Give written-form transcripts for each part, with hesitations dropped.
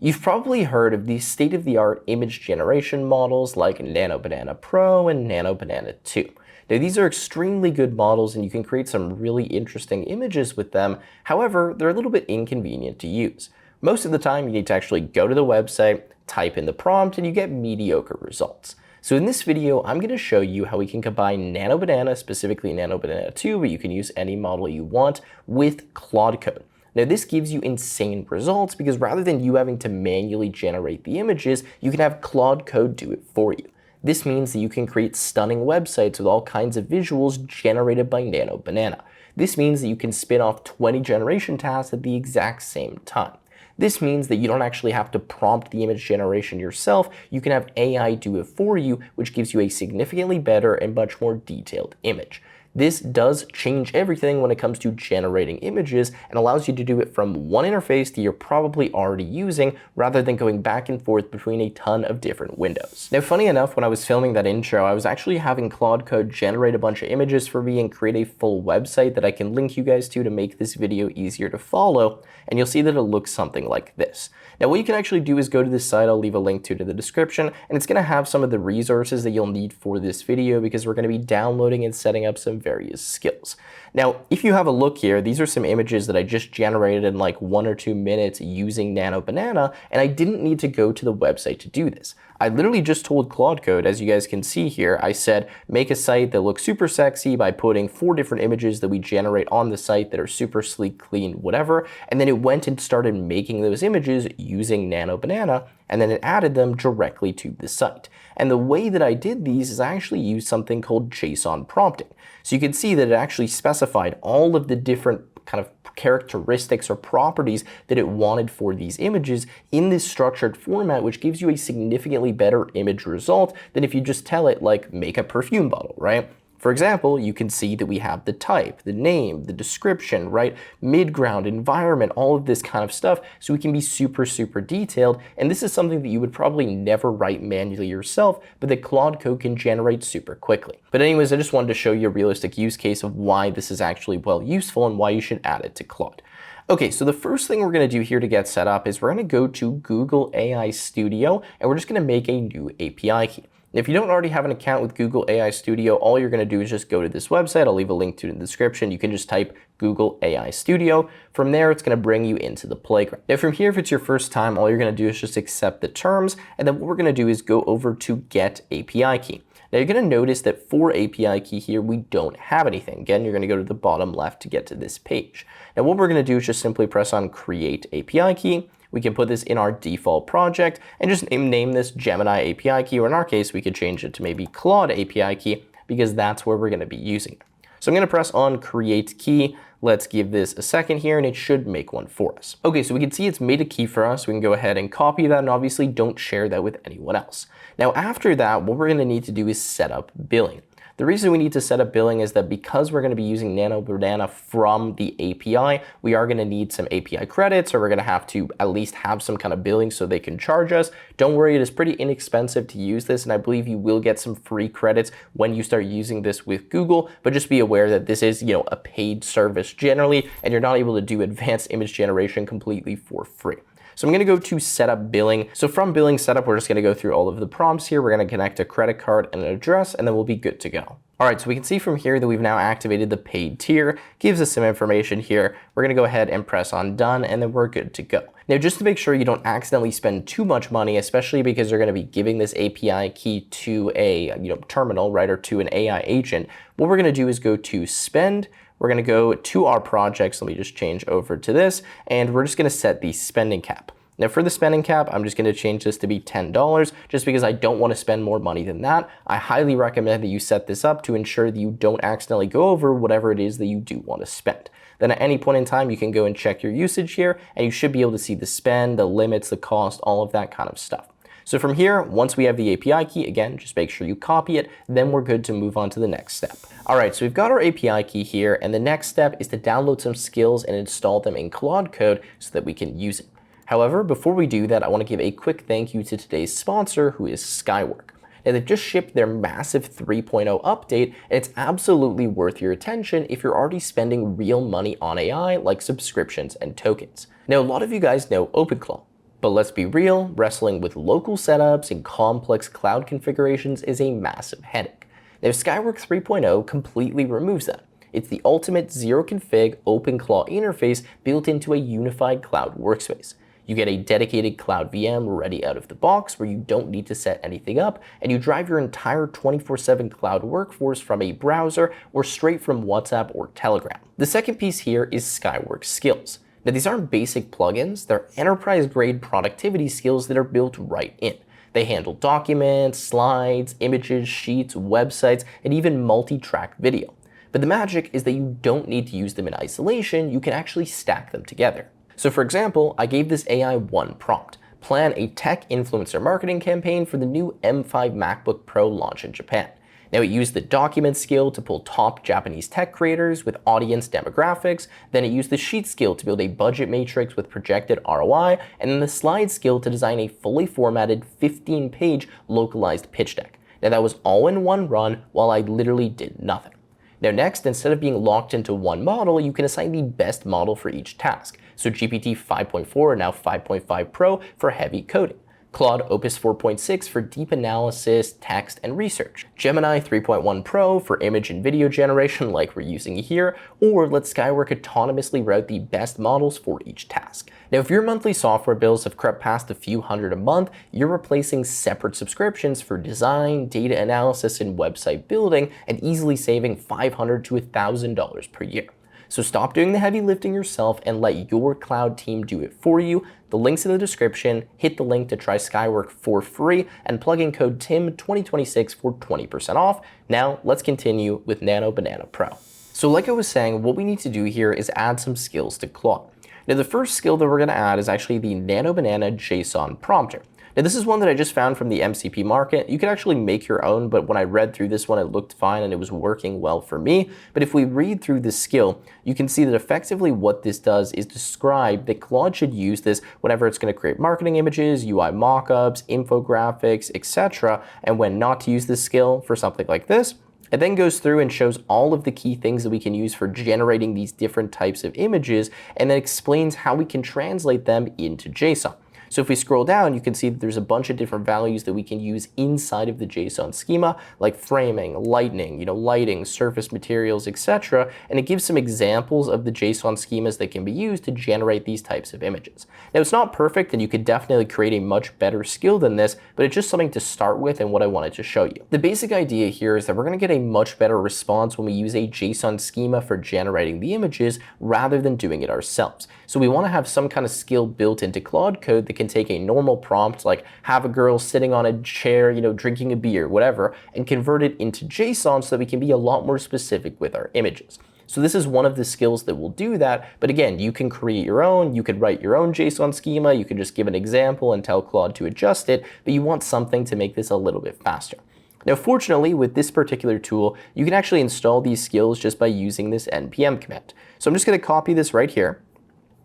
You've probably heard of these state-of-the-art image generation models like Nano Banana Pro and Nano Banana 2. Now, these are extremely good models and you can create some really interesting images with them. However, they're a little bit inconvenient to use. Most of the time, you need to actually go to the website, type in the prompt, and you get mediocre results. So in this video, I'm going to show you how we can combine Nano Banana, specifically Nano Banana 2, but you can use any model you want, with Claude Code. Now this gives you insane results because rather than you having to manually generate the images, you can have Claude Code do it for you. This means that you can create stunning websites with all kinds of visuals generated by Nano Banana. This means that you can spin off 20 generation tasks at the exact same time. This means that you don't actually have to prompt the image generation yourself. You can have AI do it for you, which gives you a significantly better and much more detailed image. This does change everything when it comes to generating images and allows you to do it from one interface that you're probably already using rather than going back and forth between a ton of different windows. Now, funny enough, when I was filming that intro, I was actually having Claude Code generate a bunch of images for me and create a full website that I can link you guys to make this video easier to follow, and you'll see that it looks something like this. Now, what you can actually do is go to this site, I'll leave a link to it in the description, and it's going to have some of the resources that you'll need for this video because we're going to be downloading and setting up some various skills. Now, if you have a look here, these are some images that I just generated in like 1 or 2 minutes using Nano Banana, and I didn't need to go to the website to do this. I literally just told Claude Code, as you guys can see here, I said, make a site that looks super sexy by putting 4 different images that we generate on the site that are super sleek, clean, whatever, and then it went and started making those images using Nano Banana, and then it added them directly to the site. And the way that I did these is I actually used something called JSON Prompting. So you can see that it actually specified all of the different kind of characteristics or properties that it wanted for these images in this structured format, which gives you a significantly better image result than if you just tell it like make a perfume bottle, right? For example, you can see that we have the type, the name, the description, right? Midground, environment, all of this kind of stuff. So we can be super, super detailed. And this is something that you would probably never write manually yourself, but that Claude Code can generate super quickly. But anyways, I just wanted to show you a realistic use case of why this is actually well useful and why you should add it to Claude. Okay, so the first thing we're going to do here to get set up is we're going to go to Google AI Studio and we're just going to make a new API key. If you don't already have an account with Google AI Studio, all you're going to do is just go to this website. I'll leave a link to it in the description. You can just type Google AI Studio. From there, it's going to bring you into the playground. Now from here, if it's your first time, all you're going to do is just accept the terms. And then what we're going to do is go over to Get API Key. Now you're going to notice that for API key here, we don't have anything. Again, you're going to go to the bottom left to get to this page. Now what we're going to do is just simply press on Create API Key. We can put this in our default project and just name this Gemini API key, or in our case, we could change it to maybe Claude API key because that's where we're going to be using it. So I'm going to press on Create Key. Let's give this a second here and it should make one for us. Okay, so we can see it's made a key for us. We can go ahead and copy that and obviously don't share that with anyone else. Now after that, what we're going to need to do is set up billing. The reason we need to set up billing is that because we're going to be using Nano Banana from the API, we are going to need some API credits, or we're going to have to at least have some kind of billing so they can charge us. Don't worry, it is pretty inexpensive to use this, and I believe you will get some free credits when you start using this with Google, but just be aware that this is, a paid service generally, and you're not able to do advanced image generation completely for free. So I'm going to go to setup billing. So from billing setup, we're just going to go through all of the prompts here. We're going to connect a credit card and an address, and then we'll be good to go. All right, so we can see from here that we've now activated the paid tier, gives us some information here. We're going to go ahead and press on done, and then we're good to go. Now, just to make sure you don't accidentally spend too much money, especially because you're going to be giving this API key to a terminal, right, or to an AI agent, what we're going to do is go to spend. We're going to go to our projects. Let me just change over to this, and we're just going to set the spending cap. Now for the spending cap, I'm just going to change this to be $10 just because I don't want to spend more money than that. I highly recommend that you set this up to ensure that you don't accidentally go over whatever it is that you do want to spend. Then at any point in time, you can go and check your usage here, and you should be able to see the spend, the limits, the cost, all of that kind of stuff. So from here, once we have the API key, again, just make sure you copy it, then we're good to move on to the next step. All right, so we've got our API key here, and the next step is to download some skills and install them in Claude Code so that we can use it. However, before we do that, I want to give a quick thank you to today's sponsor, who is Skywork. Now, they've just shipped their massive 3.0 update, and it's absolutely worth your attention if you're already spending real money on AI, like subscriptions and tokens. Now, a lot of you guys know OpenClaw. But let's be real, wrestling with local setups and complex cloud configurations is a massive headache. Now, Skywork 3.0 completely removes that. It's the ultimate zero-config OpenClaw interface built into a unified cloud workspace. You get a dedicated cloud VM ready out of the box where you don't need to set anything up, and you drive your entire 24/7 cloud workforce from a browser or straight from WhatsApp or Telegram. The second piece here is Skywork Skills. Now, these aren't basic plugins, they're enterprise-grade productivity skills that are built right in. They handle documents, slides, images, sheets, websites, and even multi-track video. But the magic is that you don't need to use them in isolation, you can actually stack them together. So for example, I gave this AI one prompt: plan a tech influencer marketing campaign for the new M5 MacBook Pro launch in Japan. Now, it used the document skill to pull top Japanese tech creators with audience demographics, then it used the sheet skill to build a budget matrix with projected ROI, and then the slide skill to design a fully formatted 15-page localized pitch deck. Now, that was all in one run while I literally did nothing. Now next, instead of being locked into one model, you can assign the best model for each task. So GPT 5.4 and now 5.5 Pro for heavy coding. Claude Opus 4.6 for deep analysis, text, and research. Gemini 3.1 Pro for image and video generation like we're using here, or let Skywork autonomously route the best models for each task. Now, if your monthly software bills have crept past a few hundred a month, you're replacing separate subscriptions for design, data analysis, and website building, and easily saving $500 to $1,000 per year. So stop doing the heavy lifting yourself and let your cloud team do it for you. The link's in the description. Hit the link to try Skywork for free and plug in code TIM2026 for 20% off. Now let's continue with Nano Banana Pro. So like I was saying, what we need to do here is add some skills to Claude. Now the first skill that we're going to add is actually the Nano Banana JSON Prompter. Now this is one that I just found from the MCP market. You can actually make your own, but when I read through this one, it looked fine and it was working well for me. But if we read through this skill, you can see that effectively what this does is describe that Claude should use this whenever it's going to create marketing images, UI mockups, infographics, etc. And when not to use this skill for something like this, it then goes through and shows all of the key things that we can use for generating these different types of images, and then explains how we can translate them into JSON. So if we scroll down, you can see that there's a bunch of different values that we can use inside of the JSON schema, like framing, lighting, surface materials, etc. And it gives some examples of the JSON schemas that can be used to generate these types of images. Now, it's not perfect, and you could definitely create a much better skill than this, but it's just something to start with and what I wanted to show you. The basic idea here is that we're going to get a much better response when we use a JSON schema for generating the images rather than doing it ourselves. So we want to have some kind of skill built into Claude Code that can take a normal prompt like have a girl sitting on a chair, drinking a beer, whatever, and convert it into JSON so that we can be a lot more specific with our images. So this is one of the skills that will do that. But again, you can create your own, you could write your own JSON schema, you can just give an example and tell Claude to adjust it, but you want something to make this a little bit faster. Now, fortunately, with this particular tool, you can actually install these skills just by using this npm command. So I'm just going to copy this right here.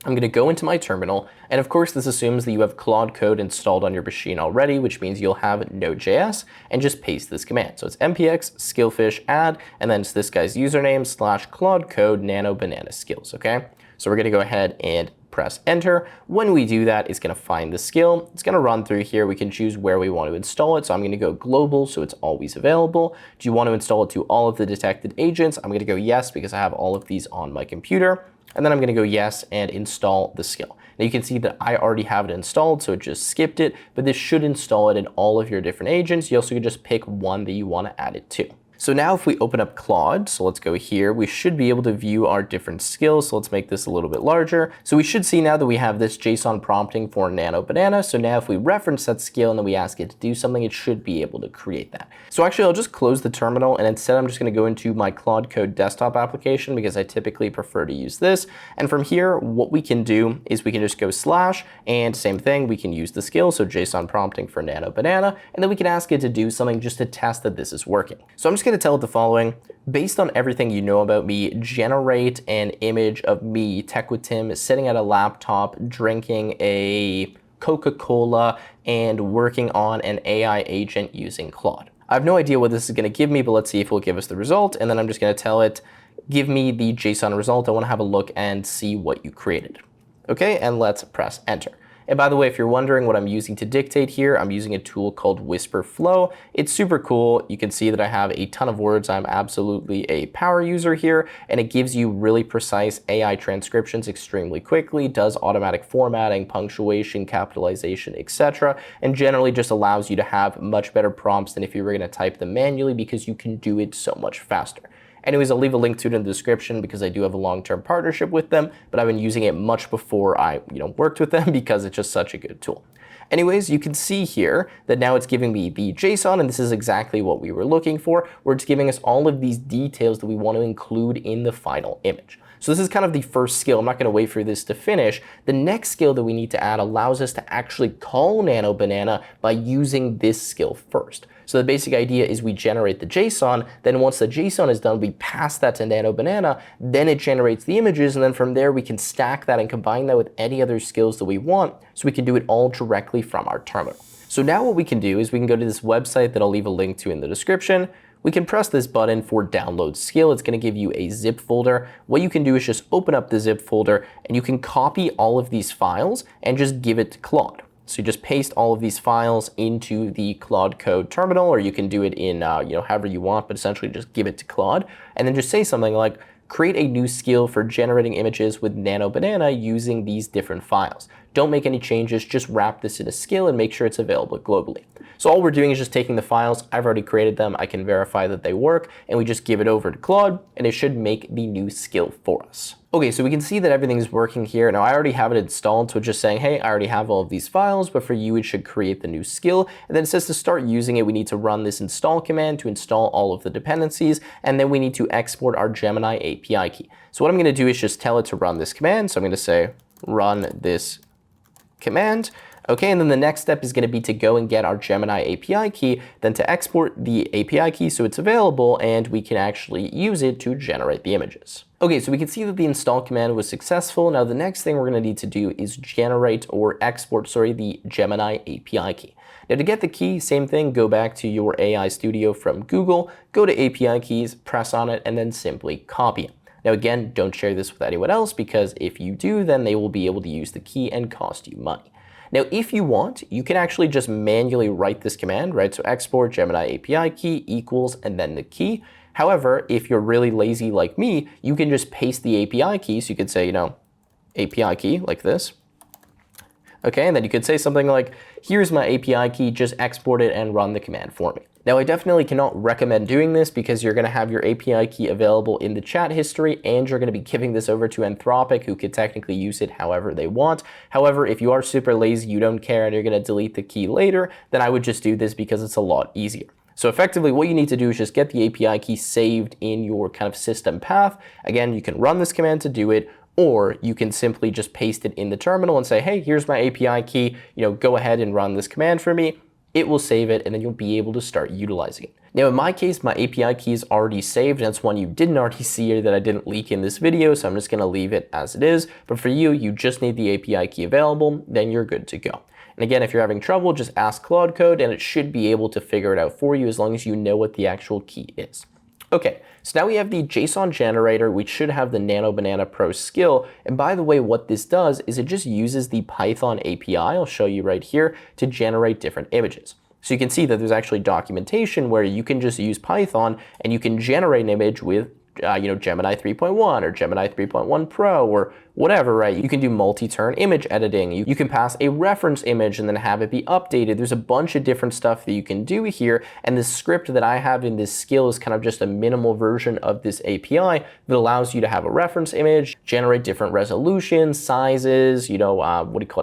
I'm going to go into my terminal, and of course this assumes that you have Claude Code installed on your machine already, which means you'll have Node.js, and just paste this command. So it's npx skillfish add, and then it's this guy's username / Claude Code Nano Banana Skills, okay? So we're going to go ahead and press enter. When we do that, it's going to find the skill. It's going to run through here. We can choose where we want to install it. So I'm going to go global, so it's always available. Do you want to install it to all of the detected agents? I'm going to go yes, because I have all of these on my computer. And then I'm going to go yes and install the skill. Now you can see that I already have it installed, so it just skipped it, but this should install it in all of your different agents. You also can just pick one that you want to add it to. So now if we open up Claude, so let's go here, we should be able to view our different skills. So let's make this a little bit larger. So we should see now that we have this JSON prompting for Nano Banana. So now if we reference that skill and then we ask it to do something, it should be able to create that. So actually I'll just close the terminal, and instead I'm just going to go into my Claude Code desktop application because I typically prefer to use this. And from here, what we can do is we can just go / and same thing, we can use the skill. So JSON prompting for Nano Banana, and then we can ask it to do something just to test that this is working. So I'm just going to tell it the following: based on everything you know about me, generate an image of me, Tech with Tim, sitting at a laptop, drinking a Coca-Cola, and working on an AI agent using Claude. I have no idea what this is going to give me, but let's see if it will give us the result. And then I'm just going to tell it, give me the JSON result. I want to have a look and see what you created. Okay, and let's press enter. And by the way, if you're wondering what I'm using to dictate here, I'm using a tool called Whisper Flow. It's super cool. You can see that I have a ton of words. I'm absolutely a power user here, and it gives you really precise AI transcriptions extremely quickly, does automatic formatting, punctuation, capitalization, etc., and generally just allows you to have much better prompts than if you were going to type them manually because you can do it so much faster. Anyways, I'll leave a link to it in the description because I do have a long-term partnership with them, but I've been using it much before I worked with them because it's just such a good tool. Anyways, you can see here that now it's giving me the JSON, and this is exactly what we were looking for, where it's giving us all of these details that we want to include in the final image. So this is kind of the first skill. I'm not going to wait for this to finish. The next skill that we need to add allows us to actually call Nano Banana by using this skill first. So the basic idea is we generate the JSON, then once the JSON is done, we pass that to Nano Banana, then it generates the images, and then from there we can stack that and combine that with any other skills that we want, so we can do it all directly from our terminal. So now what we can do is we can go to this website that I'll leave a link to in the description. We can press this button for download skill. It's going to give you a zip folder. What you can do is just open up the zip folder and you can copy all of these files and just give it to Claude. So you just paste all of these files into the Claude Code terminal, or you can do it in however you want, but essentially just give it to Claude and then just say something like, create a new skill for generating images with Nano Banana using these different files. Don't make any changes, just wrap this in a skill and make sure it's available globally. So all we're doing is just taking the files, I've already created them, I can verify that they work, and we just give it over to Claude, and it should make the new skill for us. Okay, so we can see that everything's working here. Now I already have it installed, so it's just saying, hey, I already have all of these files, but for you it should create the new skill. And then it says to start using it, we need to run this install command to install all of the dependencies, and then we need to export our Gemini API key. So what I'm gonna do is just tell it to run this command. So I'm gonna say, run this command. Okay, and then the next step is going to be to go and get our Gemini API key, then to export the API key so it's available and we can actually use it to generate the images. Okay, so we can see that the install command was successful. Now the next thing we're going to need to do is generate or export, the Gemini API key. Now to get the key, same thing, go back to your AI Studio from Google, go to API keys, press on it, and then simply copy it. Now again, don't share this with anyone else because if you do, then they will be able to use the key and cost you money. Now, if you want, you can actually just manually write this command, right? So export Gemini API key equals and then the key. However, if you're really lazy like me, you can just paste the API key. So you could say, API key like this. Okay, and then you could say something like, here's my API key, just export it and run the command for me. Now, I definitely cannot recommend doing this because you're going to have your API key available in the chat history and you're going to be giving this over to Anthropic, who could technically use it however they want. However, if you are super lazy, you don't care, and you're going to delete the key later, then I would just do this because it's a lot easier. So effectively, what you need to do is just get the API key saved in your kind of system path. Again, you can run this command to do it, or you can simply just paste it in the terminal and say, hey, here's my API key, go ahead and run this command for me. It will save it, and then you'll be able to start utilizing it. Now, in my case, my API key is already saved, and it's one you didn't already see here that I didn't leak in this video, so I'm just gonna leave it as it is. But for you, you just need the API key available, then you're good to go. And again, if you're having trouble, just ask Claude Code, and it should be able to figure it out for you as long as you know what the actual key is. Okay, so now we have the JSON generator, which should have the Nano Banana Pro skill. And by the way, what this does is it just uses the Python API, I'll show you right here, to generate different images. So you can see that there's actually documentation where you can just use Python and you can generate an image with Gemini 3.1 or Gemini 3.1 Pro or whatever, right? You can do multi-turn image editing. You can pass a reference image and then have it be updated. There's a bunch of different stuff that you can do here. And the script that I have in this skill is kind of just a minimal version of this API that allows you to have a reference image, generate different resolutions, sizes,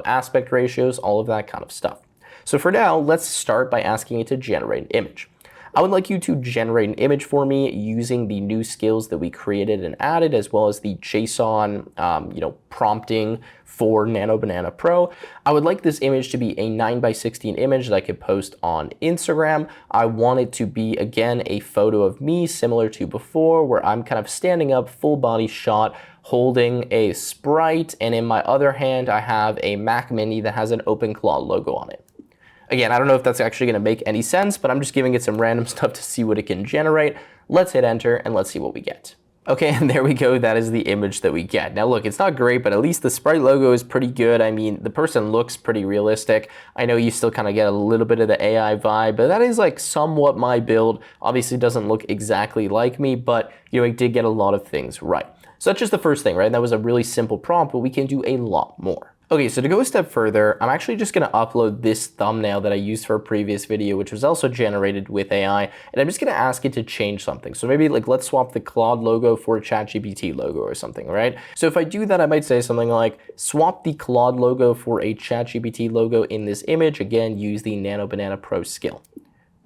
aspect ratios, all of that kind of stuff. So for now, let's start by asking it to generate an image. I would like you to generate an image for me using the new skills that we created and added, as well as the JSON, prompting for Nano Banana Pro. I would like this image to be a 9:16 image that I could post on Instagram. I want it to be, again, a photo of me similar to before, where I'm kind of standing up, full body shot, holding a Sprite, and in my other hand, I have a Mac Mini that has an OpenClaw logo on it. Again, I don't know if that's actually going to make any sense, but I'm just giving it some random stuff to see what it can generate. Let's hit enter and let's see what we get. Okay, and there we go. That is the image that we get. Now look, it's not great, but at least the sprite logo is pretty good. I mean, the person looks pretty realistic. I know you still kind of get a little bit of the AI vibe, but that is like somewhat my build. Obviously doesn't look exactly like me, but you know, it did get a lot of things right. So that's just the first thing, right? That was a really simple prompt, but we can do a lot more. Okay, so to go a step further, I'm actually just gonna upload this thumbnail that I used for a previous video, which was also generated with AI, and I'm just gonna ask it to change something. So maybe like, let's swap the Claude logo for a ChatGPT logo or something, right? So if I do that, I might say something like, swap the Claude logo for a ChatGPT logo in this image. Again, use the Nano Banana Pro skill.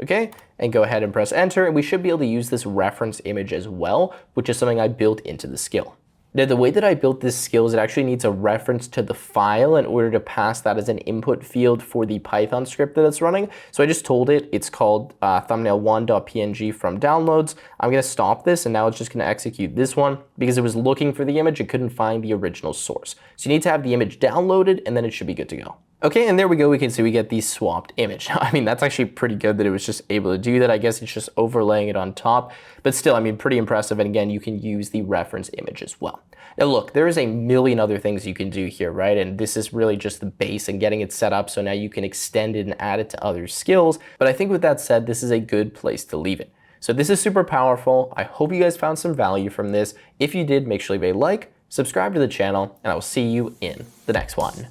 Okay, and go ahead and press enter, and we should be able to use this reference image as well, which is something I built into the skill. Now, the way that I built this skill is it actually needs a reference to the file in order to pass that as an input field for the Python script that it's running. So I just told it it's called thumbnail1.png from downloads. I'm going to stop this, and now it's just going to execute this one because it was looking for the image. It couldn't find the original source. So you need to have the image downloaded, and then it should be good to go. Okay, and there we go. We can see we get the swapped image. I mean, that's actually pretty good that it was just able to do that. I guess it's just overlaying it on top, but still, I mean, pretty impressive. And again, you can use the reference image as well. Now look, there is a million other things you can do here, right? And this is really just the base and getting it set up so now you can extend it and add it to other skills. But I think with that said, this is a good place to leave it. So this is super powerful. I hope you guys found some value from this. If you did, make sure you leave a like, subscribe to the channel, and I will see you in the next one.